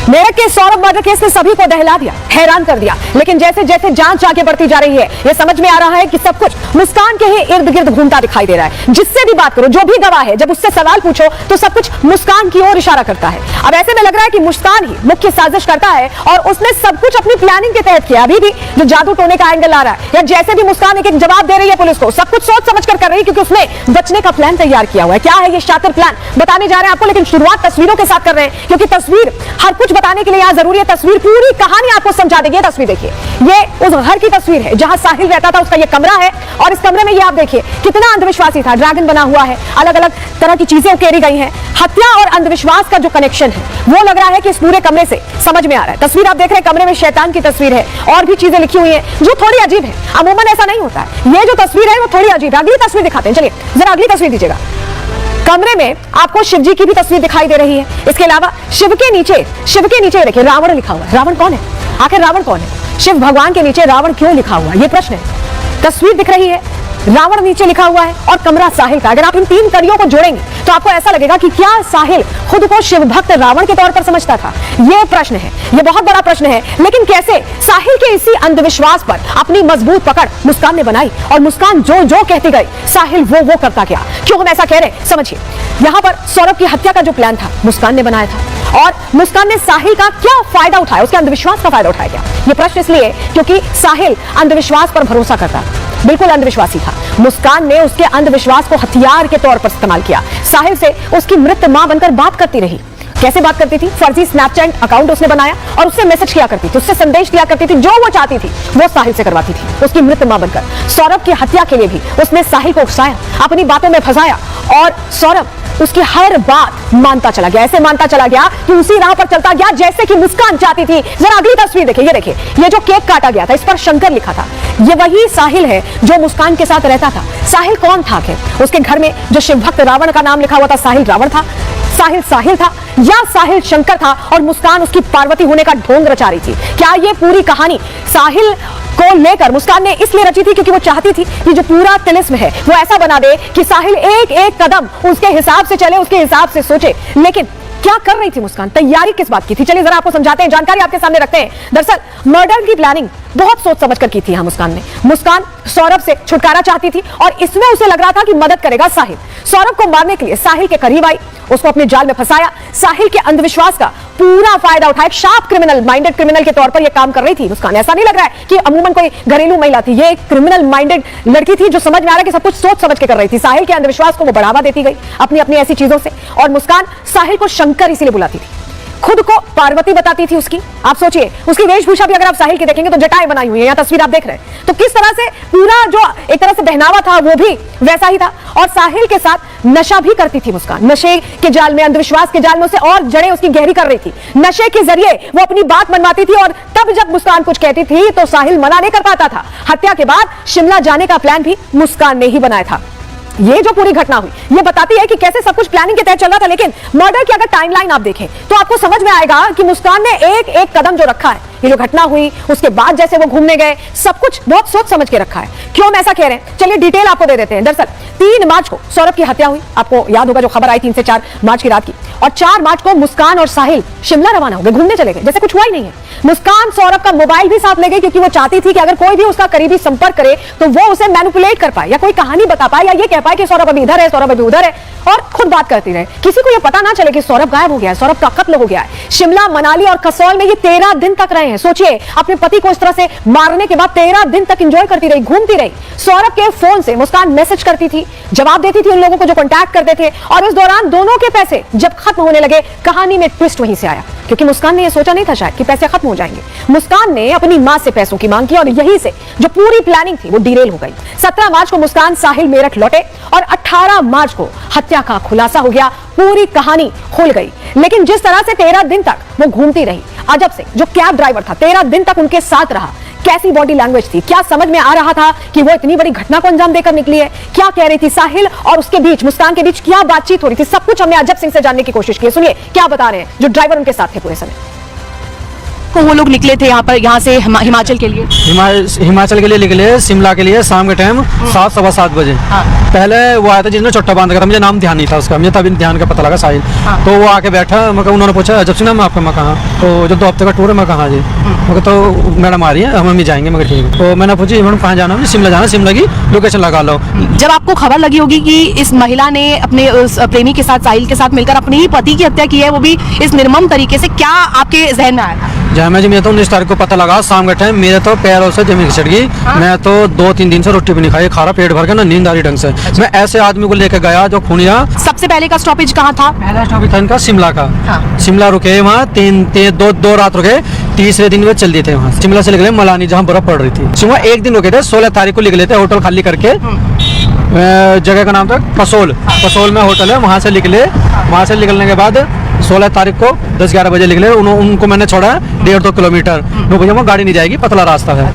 मेरठ के Saurabh murder case ने सभी को दहला दिया, हैरान कर दिया। लेकिन जैसे जैसे जांच आगे बढ़ती जा रही है, यह समझ में आ रहा है कि सब कुछ मुस्कान के ही इर्द गिर्द घूमता दिखाई दे रहा है। जिससे भी बात करो, जो भी गवाह है, जब उससे सवाल पूछो तो सब कुछ मुस्कान की ओर इशारा करता है। अब ऐसे में लग रहा है कि मुस्कान ही मुख्य साजिश करता है और उसने सब कुछ अपनी प्लानिंग के तहत किया। अभी भी जो जादू टोने का एंगल आ रहा है, या जैसे भी मुस्कान एक एक जवाब दे रही है पुलिस को, सब कुछ सोच समझ कर रही है, क्योंकि उसने बचने का प्लान तैयार किया हुआ है। क्या है ये शातिर प्लान, बताने जा रहे हैं आपको, लेकिन शुरुआत तस्वीरों के साथ कर रहे हैं, क्योंकि तस्वीर हर कुछ बताने के लिए यहां जरूरी है। तस्वीर पूरी कहानी आपको समझा देगी। तस्वीर देखिए, ये उस घर की तस्वीर है जहां साहिल रहता था, उसका ये कमरा है। और इस कमरे में ये आप देखिए कितना अंधविश्वासी था, ड्रैगन बना हुआ है, अलग अलग तरह की चीजें उकेरी गई हैं। हत्या और अंधविश्वास का जो कनेक्शन है वो लग रहा है कि इस पूरे कमरे से समझ में आ रहा है। तस्वीर आप देख रहे हैं, कमरे में शैतान की तस्वीर है और भी चीजें लिखी हुई हैं जो थोड़ी अजीब है। अमूमन ऐसा नहीं होता है। ये जो तस्वीर है वो थोड़ी अजीब है। अगली तस्वीर दिखाते हैं, चलिए जरा अगली तस्वीर दीजिएगा। कमरे में आपको शिव जी की भी तस्वीर दिखाई दे रही है। इसके अलावा शिव के नीचे देखिए रावण लिखा हुआ है। रावण कौन है? आखिर रावण कौन है? शिव भगवान के नीचे रावण क्यों लिखा हुआ है, ये प्रश्न है। तस्वीर दिख रही है, रावण नीचे लिखा हुआ है और कमरा साहिल का। अगर आप इन तीन कड़ियों को जोड़ेंगे तो आपको ऐसा लगेगा कि क्या साहिल खुद को शिव भक्त रावण के तौर पर समझता था? यह प्रश्न है, यह बहुत बड़ा प्रश्न है। लेकिन कैसे साहिल के इसी अंधविश्वास पर अपनी मजबूत पकड़ मुस्कान ने बनाई और मुस्कान जो जो कहती गई साहिल वो करता गया। क्यों हम ऐसा कह रहे हैं, समझिए। यहां पर सौरभ की हत्या का जो प्लान था मुस्कान ने बनाया था, और मुस्कान ने साहिल का क्या फायदा उठाया, उसके अंधविश्वास का फायदा उठाया गया। यह प्रश्न इसलिए क्योंकि साहिल अंधविश्वास पर भरोसा करता था, बिल्कुल अंधविश्वासी था। मुस्कान ने उसके अंधविश्वास को हथियार के तौर पर इस्तेमाल किया। साहिल से उसकी मृत मां बनकर बात करती रही। कैसे बात करती थी? फर्जी स्नैपचैट अकाउंट उसने बनाया और उससे मैसेज किया करती थी, उससे संदेश दिया करती थी, जो वो चाहती थी वो साहिल से करवाती थी, उसकी मृत मां बनकर। सौरभ की हत्या के लिए भी उसने साहिल को उकसाया, अपनी बातों में फंसाया, और सौरभ उसकी हर बात मानता चला गया। ऐसे मानता चला गया कि उसी राह पर चलता गया जैसे कि मुस्कान चाहती थी। जरा अगली तस्वीर देखिए, ये देखिए, ये जो केक काटा गया था इस पर शंकर लिखा था, ये वही साहिल है जो मुस्कान के साथ रहता था। साहिल कौन था आखिर? उसके घर में जो शिव भक्त रावण का नाम लिखा हुआ था, साहिल रावण था, साहिल था, या साहिल शंकर था और मुस्कान उसकी पार्वती होने का ढोंग रचा रही थी? क्या ये पूरी कहानी साहिल को लेकर मुस्कान ने इसलिए रची थी क्योंकि वो चाहती थी कि जो पूरा तिलिस्म है वो ऐसा बना दे कि साहिल एक एक कदम उसके हिसाब से चले, उसके हिसाब से सोचे? लेकिन क्या कर रही थी मुस्कान? तैयारी किस बात की थी? चलिए जरा आपको समझाते हैं, जानकारी आपके सामने रखते हैं। दरअसल मर्डर की प्लानिंग बहुत सोच समझ कर की थी यहां मुस्कान ने। मुस्कान सौरभ से छुटकारा चाहती थी और इसमें उसे लग रहा था कि मदद करेगा साहिल। सौरभ को मारने के लिए साहिल के करीब आई, उसको अपने जाल में फंसाया, साहिल के अंधविश्वास का पूरा फायदा उठाया। शार्प क्रिमिनल, माइंडेड क्रिमिनल के तौर पर यह काम कर रही थी मुस्कान। ऐसा नहीं लग रहा है कि अमूमन कोई घरेलू महिला थी, ये एक क्रिमिनल माइंडेड लड़की थी जो समझ में आ रहा है कि सब कुछ सोच समझ के कर रही थी। साहिल के अंधविश्वास को वो बढ़ावा देती गई अपनी अपनी ऐसी चीजों से, और मुस्कान साहिल को शंकर इसीलिए बुलाती थी, खुद को पार्वती बताती थी उसकी। आप सोचिए, उसकी वेशभूषा भी अगर आप साहिल की देखेंगे तो जटाएं बनाई हुई है, यहां तस्वीर आप देख रहे हैं, तो किस तरह से पूरा जो एक तरह से पहनावा था वो भी वैसा ही था। और साहिल के साथ नशा भी करती थी मुस्कान, नशे के जाल में, अंधविश्वास के जाल में उसे और जड़ें उसकी गहरी कर रही थी। नशे के जरिए वो अपनी बात मनवाती थी, और तब जब मुस्कान कुछ कहती थी तो साहिल मना नहीं कर पाता था। हत्या के बाद शिमला जाने का प्लान भी मुस्कान ने ही बनाया था। ये जो पूरी घटना हुई ये बताती है कि कैसे सब कुछ प्लानिंग के तहत चल रहा था। लेकिन मर्डर की अगर टाइमलाइन आप देखें तो आपको समझ में आएगा कि मुस्कान ने एक एक कदम जो रखा है, ये जो घटना हुई उसके बाद जैसे वो घूमने गए, सब कुछ बहुत सोच समझ के रखा है। क्यों हम ऐसा कह रहे हैं, चलिए डिटेल आपको दे देते हैं। दरअसल 3 मार्च को सौरभ की हत्या हुई, आपको याद होगा जो खबर आई 3 से 4 मार्च की रात की, और 4 मार्च को मुस्कान और साहिल शिमला रवाना हो गए, घूमने चले गए जैसे कुछ हुआ ही नहीं है। मुस्कान सौरभ का मोबाइल भी साथ ले गई क्योंकि वो चाहती थी कि अगर कोई भी उसका करीबी संपर्क करे तो वो उसे मैनिपुलेट कर पाए, या कोई कहानी बता पाए, या ये कह पाए कि सौरभ अभी इधर है, सौरभ अभी उधर है, और खुद बात करती रहे। किसी को ये पता ना चले कि सौरभ गायब हो गया है, सौरभ का कत्ल हो गया है। शिमला, मनाली और कसौल में ये 13 दिन तक रहे हैं। सोचिए, अपने पति को इस तरह से मारने के बाद 13 दिन तक एंजॉय करती रही, घूमती रही। सौरभ के फोन से मुस्कान मैसेज करती थी, जवाब देती थी उन लोगों को जो कांटेक्ट करते थे, और इस दौरान दोनों के पैसे जब खत्म होने लगे, कहानी में ट्विस्ट वहीं से आया, क्योंकि मुस्कान ने यह सोचा नहीं था शायद कि पैसे खत्म हो जाएंगे। मुस्कान ने अपनी मां से पैसों की मांग की और यहीं से जो पूरी प्लानिंग थी वो डिरेल हो गई। 17 मार्च को मुस्कान साहिल मेरठ लौटे और 18 मार्च को हत्या का खुलासा हो गया, पूरी कहानी खुल गई। लेकिन जिस तरह से 13 दिन तक वो घूमती रही, अजब से जो कैब ड्राइवर था 13 दिन तक उनके साथ रहा, कैसी बॉडी लैंग्वेज थी, क्या समझ में आ रहा था कि वो इतनी बड़ी घटना को अंजाम देकर निकली है, क्या कह रही थी साहिल और उसके बीच, मुस्कान के बीच क्या बातचीत हो रही थी, सब कुछ हमने अजब सिंह से जानने की कोशिश की। सुनिए क्या बता रहे हैं जो ड्राइवर उनके साथ थे पूरे समय। को वो लोग निकले थे यहाँ से हिमाचल के लिए? हिमाचल के लिए निकले, शिमला के लिए शाम के टाइम 7-7:15 बजे। पहले वो आया था जिसने चुट्टा बांध था, मुझे नाम ध्यान नहीं था उसका, मुझे तभी ध्यान का पता लगा साहिल। तो वो आके बैठा, मैं उन्होंने पूछा जब से ना मैं आपका, मैं कहा तो जो 2 हफ्ते का टूर है, मैं कहा जी, मैं तो मैडम आ रही है, हम भी जाएंगे, मगर ठीक है। तो मैंने पूछी मैडम कहाँ जाना है, शिमला जाना, शिमला की लोकेशन लगा लो। जब आपको खबर लगी होगी कि इस महिला ने अपने उस प्रेमी के साथ, साहिल के साथ मिलकर अपने ही पति की हत्या की है, वो भी इस निर्मम तरीके से, क्या आपके जहन में आया? जहाँ मैं 19 तारीख को पता लगा शाम के टाइम, मेरे तो पैरों से जमीन खिसक गई। मैं तो 2-3 दिन से रोटी भी नहीं खाई, खा रहा पेट भर के, ना नींद आ रही ढंग से। मैं ऐसे आदमी को लेकर गया जो खूनिया। सबसे पहले का स्टॉपेज कहाँ था? पहला स्टॉपेज था इनका शिमला का। शिमला रुके वहाँ 2 रात रुके, तीसरे दिन वे चल दिए थे। वहाँ शिमला से निकले मलानी, जहाँ बर्फ पड़ रही थी। शिमला एक दिन रुके थे, 16 तारीख को निकले थे, होटल खाली करके। जगह का नाम था कसोल में होटल है, वहाँ से निकले। वहाँ से निकलने के बाद 16 तारीख को 10-11 बजे निकले। उनको मैंने छोड़ा 1.5-2 किलोमीटर, भैया वो गाड़ी नहीं जाएगी, पतला रास्ता है।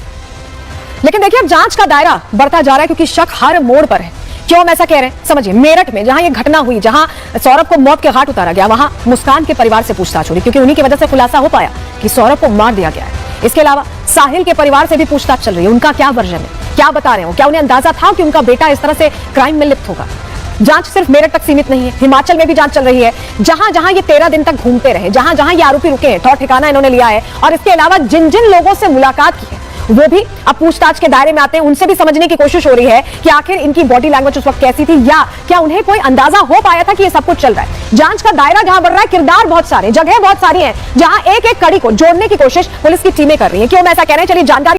लेकिन देखिए अब जांच का दायरा बढ़ता जा रहा है, क्योंकि शक हर मोड़ पर है। क्यों हम ऐसा कह रहे हैं समझिए। मेरठ में जहां ये घटना हुई, जहां सौरभ को मौत के घाट उतारा गया, वहां मुस्कान के परिवार से पूछताछ हुई, क्योंकि उन्हीं की वजह से खुलासा हो पाया कि सौरभ को मार दिया गया है। इसके अलावा साहिल के परिवार से भी पूछताछ चल रही है। उनका क्या वर्जन है, क्या बता रहे हो, क्या उन्हें अंदाजा था कि उनका बेटा इस तरह से क्राइम में लिप्त होगा? जांच सिर्फ मेरठ तक सीमित नहीं है, हिमाचल में भी जांच चल रही है। जहां जहां ये 13 दिन तक घूमते रहे, जहां जहां ये आरोपी रुके हैं, ठौर ठिकाना इन्होंने लिया है, और इसके अलावा जिन जिन लोगों से मुलाकात की है वो भी अब पूछताछ के दायरे में आते हैं। उनसे भी समझने की कोशिश हो रही है कि आखिर इनकी बॉडी लैंग्वेज उस वक्त कैसी थी, या क्या उन्हें कोई अंदाजा हो पाया था कि ये सब कुछ चल रहा है। जांच का दायरा जहां बढ़ रहा है, किरदार बहुत सारे, जगह बहुत सारी हैं, जहां एक एक कड़ी को जोड़ने की कोशिश पुलिस की टीमें कर रही है। क्यों मैं ऐसा कह रहे हैं, चलिए जानकारी